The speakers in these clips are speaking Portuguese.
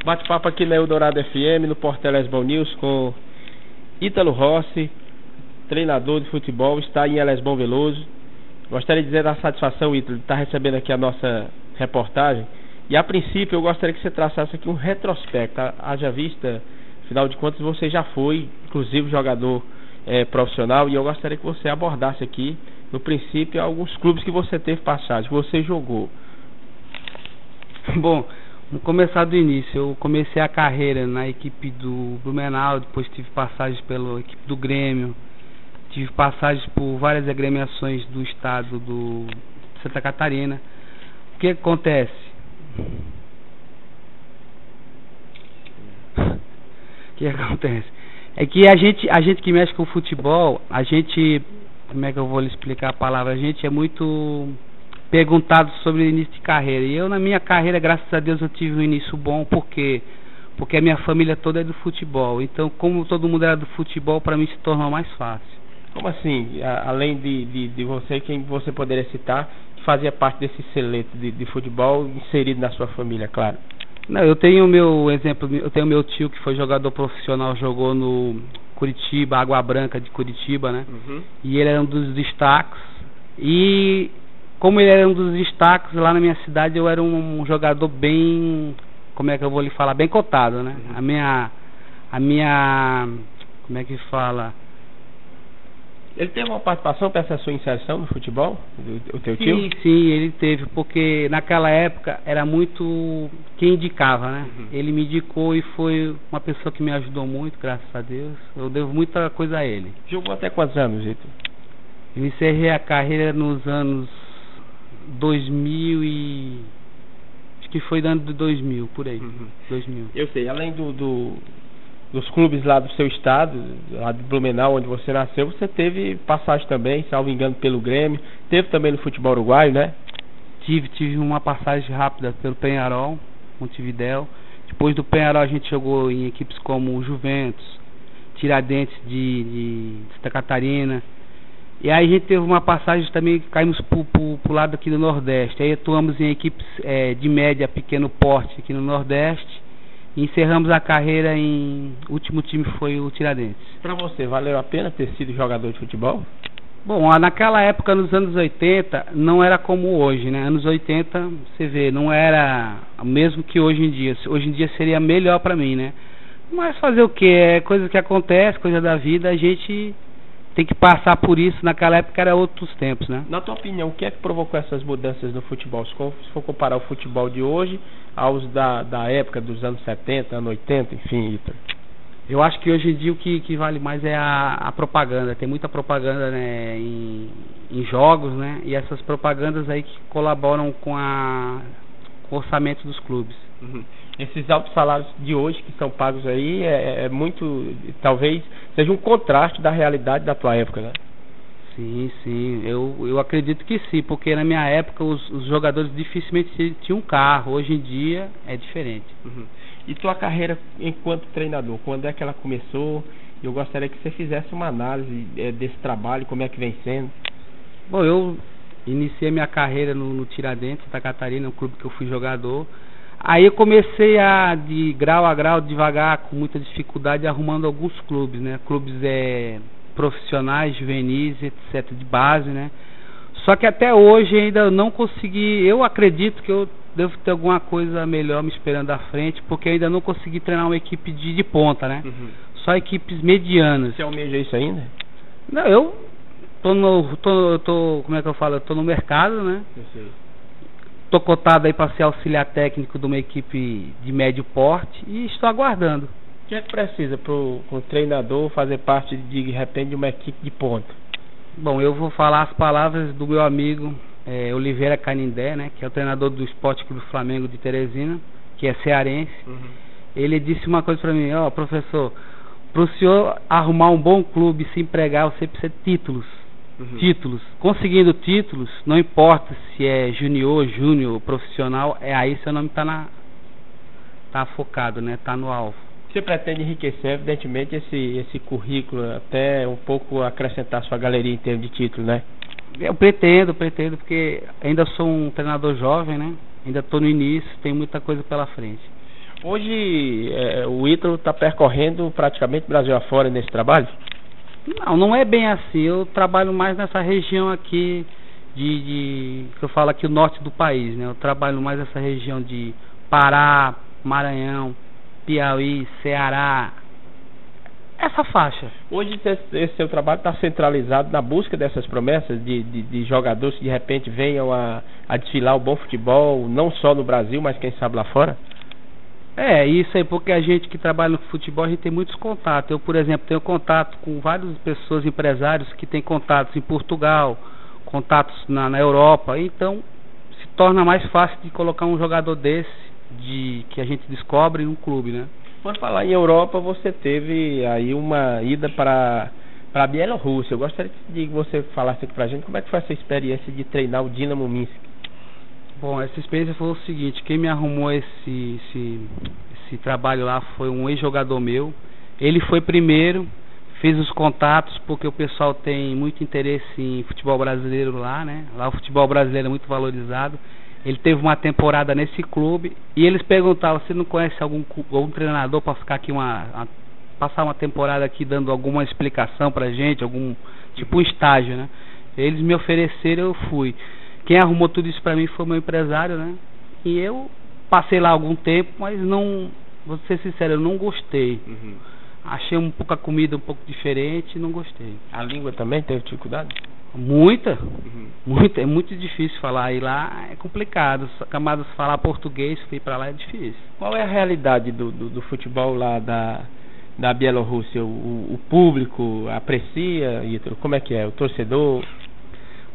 Bate-papo aqui na Eldorado FM, no Portal Lesbão News, com Ítalo Rossi, treinador de futebol, está em Lesbão Veloso. Gostaria de dizer da satisfação, Ítalo, de estar recebendo aqui a nossa reportagem. E a princípio eu gostaria que você traçasse aqui um retrospecto, haja vista, afinal de contas você já foi, inclusive, jogador profissional, e eu gostaria que você abordasse aqui, no princípio, alguns clubes que você teve passagem, que você jogou. Bom, vamos começar do início. Eu comecei a carreira na equipe do Blumenau, depois tive passagens pela equipe do Grêmio, tive passagens por várias agremiações do estado do Santa Catarina. O que acontece? O que acontece? É que a gente que mexe com o futebol, como é que eu vou lhe explicar a palavra? A gente é muito perguntado sobre o início de carreira. E eu, na minha carreira, graças a Deus, eu tive um início bom. Por quê? Porque a minha família toda é do futebol. Então, como todo mundo era do futebol, para mim se tornou mais fácil. Como assim? Além de você, quem você poderia citar que fazia parte desse seleto de futebol inserido na sua família, claro? Não, eu tenho meu exemplo, eu tenho meu tio que foi jogador profissional, jogou no Curitiba, Água Branca de Curitiba, né? Uhum. E ele era um dos destaques. E como ele era um dos destaques lá na minha cidade, eu era um jogador bem, como é que eu vou lhe falar, bem cotado, né? Uhum. A minha, como é que fala? Ele teve uma participação para essa sua inserção no futebol, o teu tio? Sim, ele teve, porque naquela época era muito quem indicava, né? Uhum. Ele me indicou e foi uma pessoa que me ajudou muito, graças a Deus. Eu devo muita coisa a ele. Jogou até quantos anos, Vitor? Eu encerrei a carreira nos anos 2000 e... acho que foi no ano de 2000, por aí. Uhum. 2000. Eu sei, além dos clubes lá do seu estado, lá de Blumenau, onde você nasceu, você teve passagem também, salvo engano, pelo Grêmio, teve também no futebol uruguaio, né? Tive uma passagem rápida pelo Peñarol, Montevidéu. Depois do Peñarol a gente jogou em equipes como o Juventus, Tiradentes de Santa Catarina. E aí a gente teve uma passagem também, caímos pro lado aqui do Nordeste. Aí atuamos em equipes de média, pequeno porte aqui no Nordeste. E encerramos a carreira o último time foi o Tiradentes. Para você, valeu a pena ter sido jogador de futebol? Bom, naquela época, nos anos 80, não era como hoje, né? Anos 80, você vê, não era mesmo que hoje em dia. Hoje em dia seria melhor para mim, né? Mas fazer o quê? É coisa que acontece, coisa da vida, a gente tem que passar por isso. Naquela época era outros tempos, né? Na tua opinião, o que é que provocou essas mudanças no futebol? Se for comparar o futebol de hoje aos da época dos anos 70, anos 80, enfim, Ítalo. Eu acho que hoje em dia o que vale mais é a propaganda. Tem muita propaganda, né, em jogos, né? E essas propagandas aí que colaboram com o orçamento dos clubes. Uhum. Esses altos salários de hoje que são pagos aí é muito, talvez seja um contraste da realidade da tua época, né? Sim, eu acredito que sim, porque na minha época os jogadores dificilmente tinham um carro. Hoje em dia é diferente. Uhum. E tua carreira enquanto treinador, quando é que ela começou? Eu gostaria que você fizesse uma análise desse trabalho, como é que vem sendo. Bom, eu iniciei minha carreira no Tiradentes, Santa Catarina, um clube que eu fui jogador. Aí eu comecei de grau a grau, devagar, com muita dificuldade, arrumando alguns clubes, né? Clubes profissionais, juvenis, etc, de base, né? Só que até hoje ainda não consegui. Eu acredito que eu devo ter alguma coisa melhor me esperando à frente, porque ainda não consegui treinar uma equipe de ponta, né? Uhum. Só equipes medianas. Você almeja isso ainda? Não, eu tô como é que eu falo? Eu tô no mercado, né? Eu sei. Tô cotado aí para ser auxiliar técnico de uma equipe de médio porte e estou aguardando. O que é que precisa para o treinador fazer parte de repente de uma equipe de ponta? Bom, eu vou falar as palavras do meu amigo Oliveira Canindé, né, que é o treinador do Esporte Clube Flamengo de Teresina, que é cearense. Uhum. Ele disse uma coisa para mim: professor, para o senhor arrumar um bom clube e se empregar, você precisa de títulos. Uhum. Títulos. Conseguindo títulos, não importa se é júnior, profissional, aí seu nome tá focado, né? Tá no alvo. Você pretende enriquecer, evidentemente, esse currículo, até um pouco acrescentar sua galeria em termos de título, né? Eu pretendo, porque ainda sou um treinador jovem, né? Ainda estou no início, tem muita coisa pela frente. Hoje o Ítalo está percorrendo praticamente o Brasil afora nesse trabalho? Não é bem assim. Eu trabalho mais nessa região aqui que eu falo aqui o norte do país, né? Eu trabalho mais nessa região de Pará, Maranhão, Piauí, Ceará, essa faixa. Hoje esse seu trabalho está centralizado na busca dessas promessas de jogadores que de repente venham a desfilar o bom futebol, não só no Brasil, mas quem sabe lá fora? Isso aí, porque a gente que trabalha no futebol, a gente tem muitos contatos. Eu, por exemplo, tenho contato com várias pessoas, empresários que têm contatos em Portugal, contatos na Europa, então se torna mais fácil de colocar um jogador desse, que a gente descobre num clube, né? Por falar em Europa, você teve aí uma ida para a Bielorrússia. Eu gostaria de que você falasse aqui pra gente como é que foi essa experiência de treinar o Dinamo Minsk. Bom, essa experiência foi o seguinte: quem me arrumou esse trabalho lá foi um ex-jogador meu. Ele foi primeiro, fez os contatos, porque o pessoal tem muito interesse em futebol brasileiro lá, né? Lá o futebol brasileiro é muito valorizado. Ele teve uma temporada nesse clube e eles perguntavam: você não conhece algum treinador para ficar aqui passar uma temporada aqui dando alguma explicação pra gente, algum tipo um estágio, né? Eles me ofereceram, eu fui. Quem arrumou tudo isso pra mim foi meu empresário, né? E eu passei lá algum tempo, mas não, vou ser sincero, eu não gostei. Achei a comida um pouco diferente e não gostei. A língua também teve dificuldade? Muita, é muito difícil falar. E lá é complicado. Os camaradas falar português, fui pra lá, é difícil. Qual é a realidade do futebol lá da Bielorrússia? O público aprecia, Ítalo? Como é que é? O torcedor?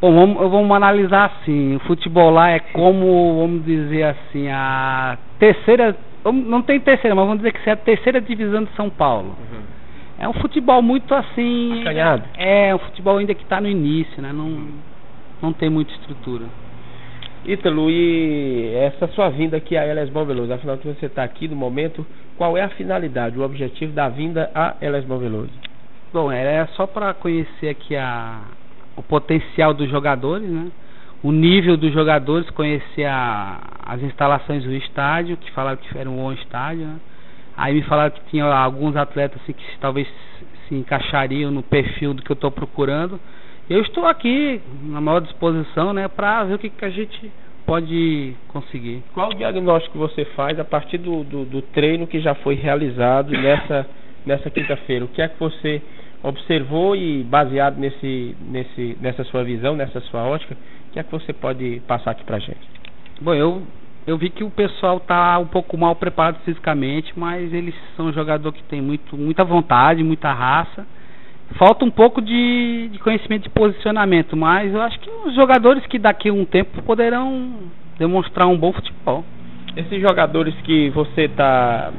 Bom, vamos analisar assim. O futebol lá é como, vamos dizer assim, a terceira, não tem terceira, mas vamos dizer que é a terceira divisão de São Paulo. É um futebol muito assim, acanhado. É um futebol ainda que está no início, né? Não tem muita estrutura. Ítalo, e essa sua vinda aqui a Eles Bom Veloso, afinal que você está aqui no momento, qual é a finalidade, o objetivo da vinda a Eles Bom Veloso? Bom, é só para conhecer aqui o potencial dos jogadores, né? O nível dos jogadores, conhecer as instalações do estádio, que falaram que era um bom estádio, né? Aí me falaram que tinha alguns atletas assim, que talvez se encaixariam no perfil do que eu estou procurando. Eu estou aqui na maior disposição, né, para ver o que a gente pode conseguir. Qual o diagnóstico que você faz a partir do treino que já foi realizado nessa quinta-feira? O que é que você observou e baseado nessa sua visão, nessa sua ótica, o que é que você pode passar aqui pra gente? Bom, eu vi que o pessoal tá um pouco mal preparado fisicamente, mas eles são um jogador que tem muita vontade, muita raça. Falta um pouco de conhecimento de posicionamento, mas eu acho que os jogadores que daqui a um tempo poderão demonstrar um bom futebol. Esses jogadores que você está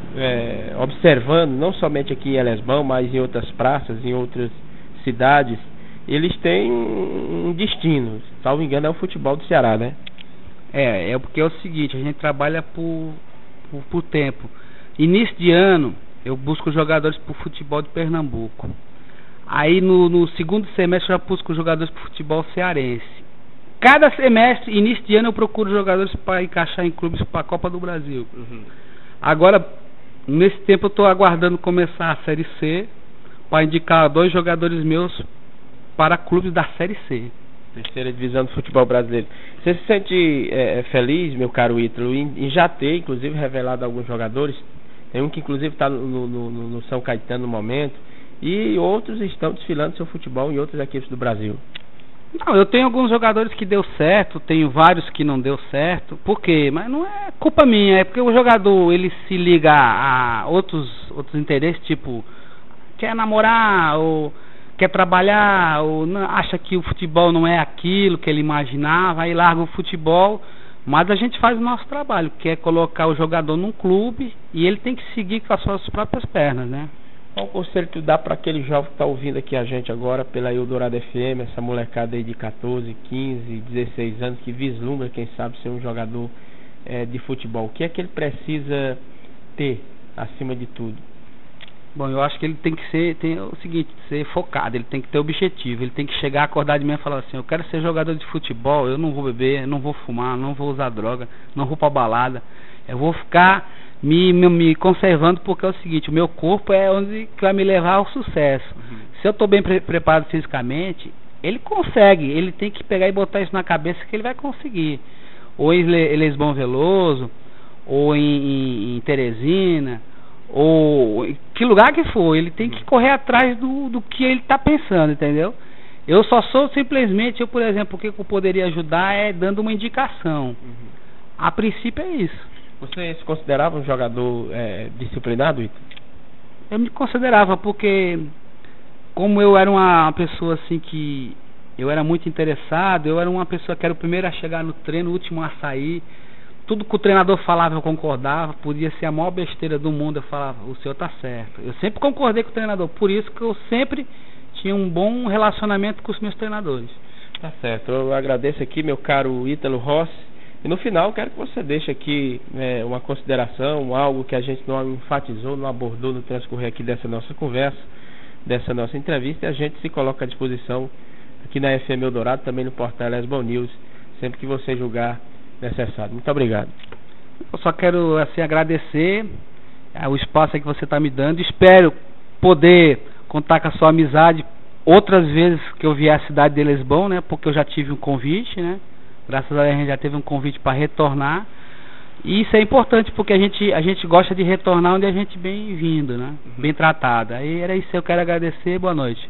observando, não somente aqui em Elesbão, mas em outras praças, em outras cidades, eles têm um destino, salvo engano é o futebol do Ceará, né? É porque é o seguinte, a gente trabalha por tempo. Início de ano, eu busco jogadores para o futebol de Pernambuco. Aí no segundo semestre eu já busco jogadores para o futebol cearense. Cada semestre, início de ano, eu procuro jogadores para encaixar em clubes para a Copa do Brasil. Agora, nesse tempo eu estou aguardando começar a Série C para indicar 2 jogadores meus para clubes da Série C. Terceira divisão do futebol brasileiro. Você se sente feliz, meu caro Ítalo, em já ter, inclusive, revelado alguns jogadores? Tem um que, inclusive, está no São Caetano no momento, e outros estão desfilando seu futebol em outras equipes do Brasil. Não, eu tenho alguns jogadores que deu certo, tenho vários que não deu certo. Por quê? Mas não é culpa minha, é porque o jogador ele se liga a outros interesses, tipo, quer namorar, ou quer trabalhar, ou não, acha que o futebol não é aquilo que ele imaginava, aí larga o futebol. Mas a gente faz o nosso trabalho, que é colocar o jogador num clube e ele tem que seguir com as suas próprias pernas, né? Qual conselho tu dá para aquele jovem que está ouvindo aqui a gente agora pela Eldorado FM, essa molecada aí de 14, 15, 16 anos que vislumbra, quem sabe, ser um jogador de futebol? O que é que ele precisa ter acima de tudo? Bom, eu acho que ele tem o seguinte, ser focado, ele tem que ter objetivo, ele tem que chegar, acordar de manhã e falar assim: eu quero ser jogador de futebol, eu não vou beber, não vou fumar, não vou usar droga, não vou pra balada, eu vou ficar me conservando, porque é o seguinte, o meu corpo é onde que vai me levar ao sucesso. Se eu estou bem preparado fisicamente, ele consegue, ele tem que pegar e botar isso na cabeça que ele vai conseguir. Ou em Lisboa Veloso, ou em Teresina, ou em que lugar que for, ele tem que correr atrás do que ele está pensando, entendeu? Eu só sou simplesmente, por exemplo, o que eu poderia ajudar é dando uma indicação. A princípio é isso. Você se considerava um jogador disciplinado, Ítalo? Eu me considerava, porque como eu era uma pessoa assim que eu era muito interessado, eu era uma pessoa que era o primeiro a chegar no treino, o último a sair. Tudo que o treinador falava eu concordava, podia ser a maior besteira do mundo, eu falava, o senhor tá certo. Eu sempre concordei com o treinador, por isso que eu sempre tinha um bom relacionamento com os meus treinadores. Tá certo, eu agradeço aqui, meu caro Ítalo Rossi. E no final quero que você deixe aqui uma consideração, algo que a gente não enfatizou, não abordou no transcorrer aqui dessa nossa conversa, dessa nossa entrevista, e a gente se coloca à disposição aqui na FM Eldorado, também no portal Lesbon News, sempre que você julgar necessário. Muito obrigado. Eu só quero assim agradecer o espaço que você está me dando. Espero poder contar com a sua amizade outras vezes que eu vier à cidade de Lesbon, né? Porque eu já tive um convite, né? Graças a Deus a gente já teve um convite para retornar. E isso é importante porque a gente gosta de retornar onde a gente bem-vindo, né? Bem tratado. Aí era isso que eu quero agradecer. Boa noite.